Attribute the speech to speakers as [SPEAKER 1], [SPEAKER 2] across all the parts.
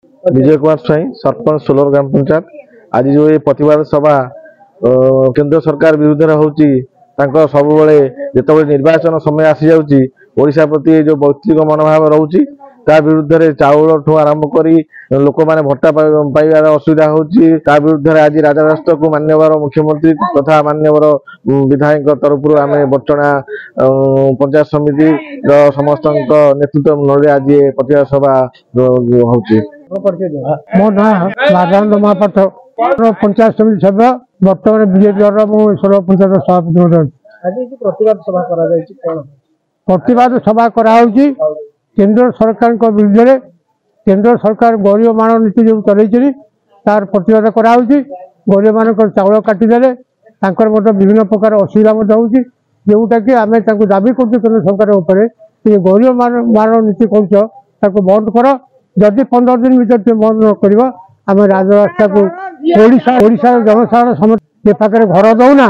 [SPEAKER 1] विजय कुमार स्वाई sarpanch solar ग्राम पंचायत। आज जो ये प्रतिवाद सभा केंद्र सरकार विरुद्ध सब जो निर्वाचन समय आसी जाऊँगी ओडिशा प्रति जो वैयक्तिक मनोभाव रोचे ता विरुद्ध चाउल ठू आरंभ कर लोक मैंने भट्टा पाइबार असुविधा होती विरुद्ध आज राजा राष्ट्र को मान्यवर मुख्यमंत्री तथा मान्यवर विधायक तरफ आम बर्चना पंचायत समिति समस्त नेतृत्व आज प्रतिवाद सभा होची।
[SPEAKER 2] मो ना राजानंद महापात्र पंचायत समिति सभ्य बर्तमान बीजेपी सोलह पंचायत सभापति। प्रतिवाद सभा कराई केंद्र सरकार विरुद्ध केंद्र सरकार गरीब मान नीति जो चलती तार प्रतिवाद कराई गरीब मान चाउल काटिदेले विभिन्न प्रकार असुविधा होगी जोटा कि आम दाबी कर केंद्र सरकार गरीब मान नीति कौच बंद कर जदि 15 दिन भर बंद न कर आम राजरास्ता को ओडिशा जनसाधारण समस्त पाखे घर दौना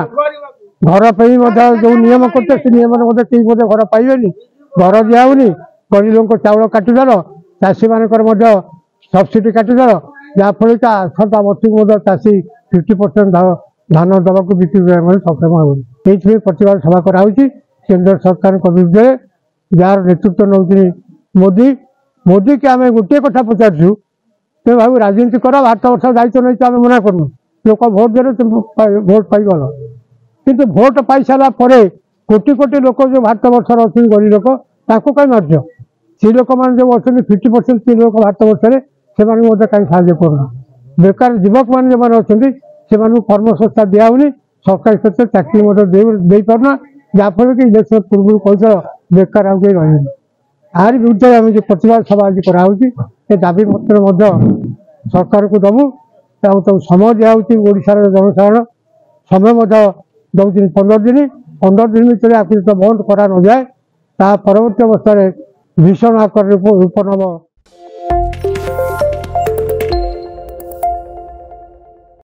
[SPEAKER 2] घर जो नियम करते से नियम घर पाइबे घर दिहनी गरीब लोक चाउल काटिदेल चाषी मान सब्सिडी काटिदेल जहाँफल आसंता वर्ष चाषी 50% धान दवाक बिक्री सक्षम होनी ये प्रतिवाद सभा कराई केंद्र सरकार विरुद्ध जार नेतृत्व नौ मोदी मोदी के आम गोटे कथा पचारू तुम भाव राजनीति कर भारत वर्ष दायित्व नहीं आम मना करूँ लोक भोट दे भोट पाइगल कि भोट पाई सारापर कोटी कोटी लोक जो भारत वर्ष अच्छे गरीब लोक कहीं मार्च सी लोक मैंने जो अच्छे 50% सी लोक भारत वर्ष से कहीं साहय करना बेकार युवक मैंने जो अच्छे से कर्मसंस्था दिहनी सरकारी क्षेत्र चाकरी दे पारना जहाँफल कि इलेक्शन पूर्व कौशल बेकार आगे रही आर विरुद्ध आम जो प्रतिवाद सभा आज कराई दाबी पत्र सरकार को दबू समय दिखाशार जनसाधारण समय दौर 15 दिन भर आकृत बंद करा न जाए ता परवर्ती अवस्था भीषण आकार रूप नब।